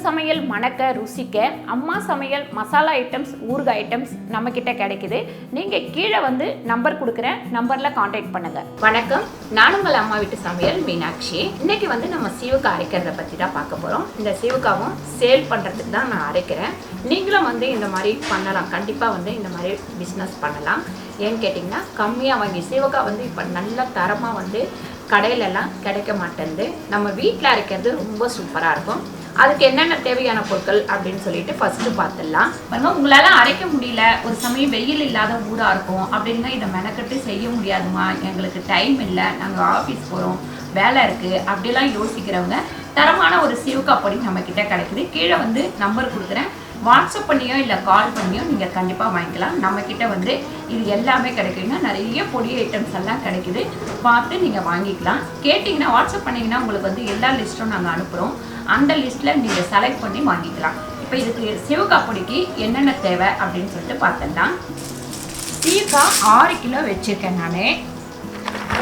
சமையல் மணக்க ருசிக்க அம்மா சமையல் மசாலா ஐட்டம்ஸ் ஊறுகாய் ஐட்டம்ஸ் நம்ம கிட்ட கிடைக்குது. நீங்க கீழே வந்து நம்பர் கொடுக்குறேன், நம்பர்ல கான்டாக்ட் பண்ணுங்க. வணக்கம், நான் உங்கள் அம்மா வீட்டு சமையல் மீனாட்சி. இன்னைக்கு வந்து நம்ம சீவுக்காய் அரைக்கிறத பத்தி தான் பார்க்க போறோம். இந்த சீவுக்காவும் சேல் பண்றதுக்கு தான் நான் அரைக்கிறேன். நீங்களும் வந்து இந்த மாதிரி பண்ணலாம், கண்டிப்பா வந்து இந்த மாதிரி பிஸ்னஸ் பண்ணலாம். ஏன்னு கேட்டிங்கன்னா கம்மியாக வாங்கி சீவுக்காய் வந்து இப்போ நல்ல தரமாக வந்து கடையிலலாம் கிடைக்க மாட்டேங்குது. நம்ம வீட்டில் அரைக்கிறது ரொம்ப சூப்பராக இருக்கும். அதுக்கு என்னென்ன தேவையான பொருட்கள் அப்படின்னு சொல்லிட்டு ஃபஸ்ட்டு பார்த்துடலாம். பாருங்க, உங்களால் அரைக்க முடியல, ஒரு சமயம் வெயில் இல்லாத ஊராக இருக்கும் அப்படின்னா இதை மெனக்கட்டு செய்ய முடியாதுமா, எங்களுக்கு டைம் இல்லை, நாங்கள் ஆஃபீஸ் போகிறோம், வேலை இருக்குது அப்படிலாம் யோசிக்கிறவங்க தரமான ஒரு சீவுக்காய் பொடி நம்மக்கிட்ட கிடைக்குது. கீழே வந்து நம்பர் கொடுக்குறேன், வாட்ஸ்அப் பண்ணியோ இல்லை கால் பண்ணியோ நீங்கள் கண்டிப்பாக வாங்கிக்கலாம். நம்மக்கிட்ட வந்து இது எல்லாமே கிடைக்குங்க. நிறைய பொடி ஐட்டம்ஸ் எல்லாம் கிடைக்குது, பார்த்து நீங்கள் வாங்கிக்கலாம். கேட்டிங்கன்னா வாட்ஸ்அப் பண்ணிங்கன்னா உங்களுக்கு வந்து எல்லா லிஸ்ட்டும் நாங்கள் அனுப்புகிறோம். அந்த லிஸ்ட்டில் நீங்கள் செலக்ட் பண்ணி வாங்கிக்கலாம். இப்போ இதுக்கு சீவுக்காய் பொடிக்கு என்னென்ன தேவை அப்படின்னு சொல்லிட்டு பார்த்துடலாம். சீவுக்காய் 6 கிலோ வச்சுருக்கேன். நான்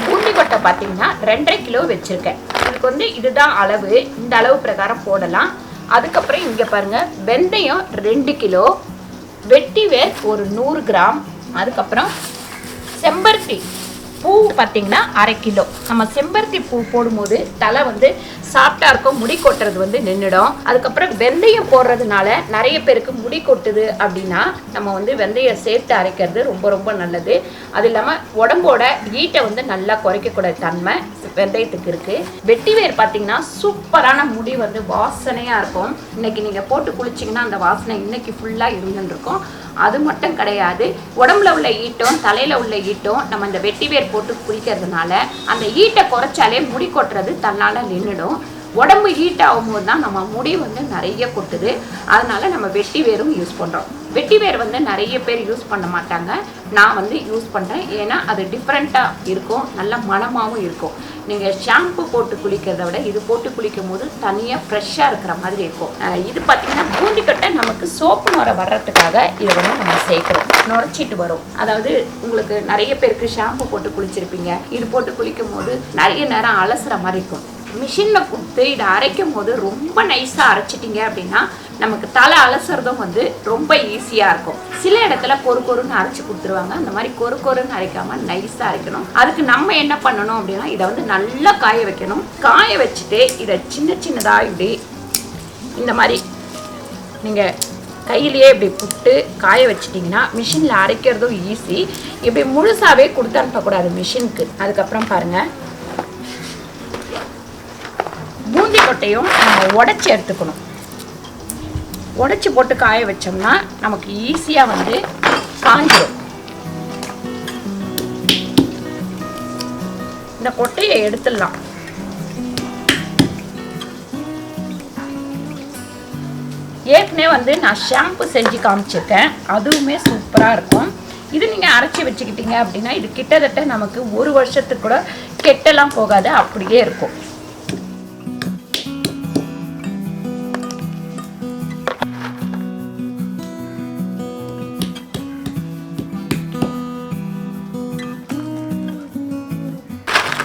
பூந்தி கொட்டை பார்த்தீங்கன்னா 2.5 கிலோ வச்சுருக்கேன். இதுக்கு வந்து இதுதான் அளவு, இந்த அளவு பிரகாரம் போடலாம். அதுக்கப்புறம் இங்கே பாருங்கள், வெந்தயம் 2 கிலோ, வெட்டி வேர் ஒரு 100 கிராம், அதுக்கப்புறம் செம்பருத்தி பூ பார்த்திங்கன்னா 1/2 கிலோ. நம்ம செம்பருத்தி பூ போடும்போது தலை வந்து சாஃப்டாக இருக்கும், முடி கொட்டுறது வந்து நின்றுடும். அதுக்கப்புறம் வெந்தயம் போடுறதுனால நிறைய பேருக்கு முடி கொட்டுது அப்படின்னா நம்ம வந்து வெந்தயம் சேர்த்து அரைக்கிறது ரொம்ப ரொம்ப நல்லது. அது இல்லாமல் உடம்போட ஹீட்டை வந்து நல்லா குறைக்கக்கூடிய தன்மை வெந்தயத்துக்கு இருக்குது. வெட்டி வேர் பார்த்திங்கன்னா சூப்பரான முடி வந்து வாசனையாக இருக்கும். இன்றைக்கி நீங்கள் போட்டு குளிச்சிங்கன்னா அந்த வாசனை இன்றைக்கி ஃபுல்லாக இருந்துருக்கும். அது மட்டும் கிடையாது, உடம்புல உள்ள ஈட்டும் தலையில் உள்ள ஈட்டும் நம்ம இந்த வெட்டி வேர் போட்டு குளிக்கிறதுனால அந்த ஈட்டை குறைச்சாலே முடி கொட்டுறது தன்னால் நின்றுடும். உடம்பு ஹீட் ஆகும்போது தான் நம்ம முடி வந்து நிறைய கொட்டுது. அதனால் நம்ம வெட்டி வேரும் யூஸ் பண்ணுறோம். வெட்டி வேர் வந்து நிறைய பேர் யூஸ் பண்ண மாட்டாங்க, நான் வந்து யூஸ் பண்ணுறேன். ஏன்னா அது டிஃப்ரெண்ட்டாக இருக்கும், நல்ல மணமாகவும் இருக்கும். நீங்கள் ஷாம்பு போட்டு குளிக்கிறத விட இது போட்டு குளிக்கும் போது தனியாக ஃப்ரெஷ்ஷாக இருக்கிற மாதிரி இருக்கும். இது பார்த்திங்கன்னா பூந்திக்கட்டை நமக்கு சோப்பு நுரை வர்றதுக்காக இதை வந்து நம்ம சேர்க்குறோம், நுரைச்சிட்டு வரும். அதாவது உங்களுக்கு நிறைய பேருக்கு ஷாம்பு போட்டு குளிச்சிருப்பீங்க, இது போட்டு குளிக்கும் போது நிறைய நேரம் அலசுகிற மாதிரி இருக்கும். மிஷினில் கொடுத்து இதை அரைக்கும் போது ரொம்ப நைஸாக அரைச்சிட்டிங்க அப்படின்னா நமக்கு தலை அலசுறதும் வந்து ரொம்ப ஈஸியாக இருக்கும். சில இடத்துல கொருன்னு அரைச்சி கொடுத்துருவாங்க, அந்த மாதிரி கொருன்னு அரைக்காமல் நைஸாக அரைக்கணும். அதுக்கு நம்ம என்ன பண்ணணும் அப்படின்னா இதை வந்து நல்லா காய வைக்கணும். காய வச்சுட்டு இதை சின்னதாக இப்படி இந்த மாதிரி நீங்கள் கையிலேயே இப்படி புட்டு காய வச்சிட்டிங்கன்னா மிஷினில் அரைக்கிறதும் ஈஸி. இப்படி முழுசாகவே கொடுத்து அனுப்பக்கூடாது மிஷினுக்கு. அதுக்கப்புறம் பாருங்கள், பூந்தி கொட்டையும் நம்ம உடச்சி எடுத்துக்கணும். உடச்சி போட்டு காய வச்சோம்னா நமக்கு ஈஸியாக வந்து காஞ்சிடும். இந்த கொட்டையை எடுத்துடலாம். ஏற்கனவே வந்து நான் ஷாம்பு செஞ்சு காமிச்சிருக்கேன், அதுவுமே சூப்பராக இருக்கும். இது நீங்கள் அரைச்சி வச்சுக்கிட்டீங்க அப்படின்னா இது கிட்டத்தட்ட நமக்கு 1 வருஷத்துக்கு கூட கெட்டெல்லாம் போகாது, அப்படியே இருக்கும்.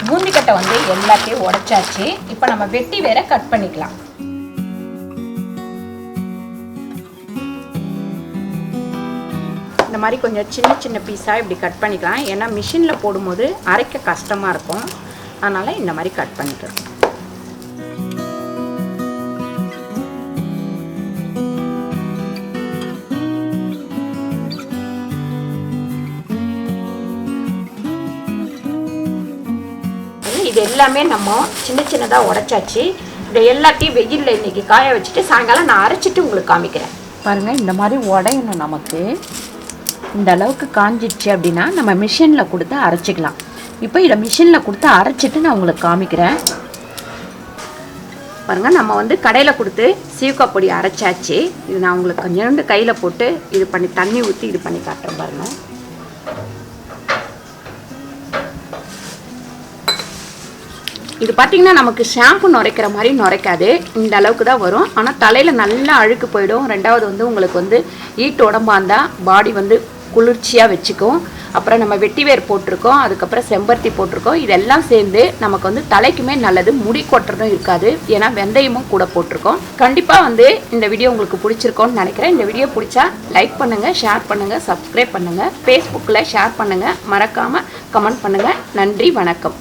பூந்திக்கட்டை வந்து எல்லாத்தையும் உடைச்சாச்சு. இப்போ நம்ம வெட்டி வேற கட் பண்ணிக்கலாம். இந்த மாதிரி கொஞ்சம் சின்ன பீஸாக இப்படி கட் பண்ணிக்கலாம். ஏன்னா மிஷினில் போடும்போது அரைக்க கஷ்டமாக இருக்கும், அதனால் இந்த மாதிரி கட் பண்ணிக்கலாம். இது எல்லாமே நம்ம சின்னதாக உடைச்சாச்சு. இதை எல்லாத்தையும் வெயிலில் இன்றைக்கி காய வச்சுட்டு சாயங்காலம் நான் அரைச்சிட்டு உங்களுக்கு காமிக்கிறேன். பாருங்கள், இந்த மாதிரி உடையணும். நமக்கு இந்த அளவுக்கு காஞ்சிடுச்சு அப்படின்னா நம்ம மிஷினில் கொடுத்து அரைச்சிக்கலாம். இப்போ இதை மிஷினில் கொடுத்து அரைச்சிட்டு நான் உங்களுக்கு காமிக்கிறேன். பாருங்கள், நம்ம வந்து கடையில் கொடுத்து சீவுக்காய் பொடி அரைச்சாச்சு. இது நான் உங்களுக்கு கொஞ்சோண்டு கையில் போட்டு இது பண்ணி தண்ணி ஊற்றி இது பண்ணி காட்டுறேன். பாருங்கள், இது பார்த்திங்கன்னா நமக்கு ஷாம்பு நுரைக்கிற மாதிரி நுரைக்காது, இந்த அளவுக்கு தான் வரும். ஆனால் தலையில் நல்லா அழுக்கு போயிடும். ரெண்டாவது வந்து உங்களுக்கு வந்து ஹீட் உடம்பாக இருந்தால் பாடி வந்து குளிர்ச்சியாக வச்சுக்கும். அப்புறம் நம்ம வெட்டிவேர் போட்டிருக்கோம், அதுக்கப்புறம் செம்பருத்தி போட்டிருக்கோம். இதெல்லாம் சேர்ந்து நமக்கு வந்து தலைக்குமே நல்லது, முடி கொட்டுறதும் இருக்காது. ஏன்னா வெந்தயமும் கூட போட்டிருக்கோம். கண்டிப்பாக வந்து இந்த வீடியோ உங்களுக்கு பிடிச்சிருக்கோன்னு நினைக்கிறேன். இந்த வீடியோ பிடிச்சா லைக் பண்ணுங்கள், ஷேர் பண்ணுங்கள், சப்ஸ்கிரைப் பண்ணுங்கள், ஃபேஸ்புக்கில் ஷேர் பண்ணுங்கள், மறக்காமல் கமெண்ட் பண்ணுங்கள். நன்றி, வணக்கம்.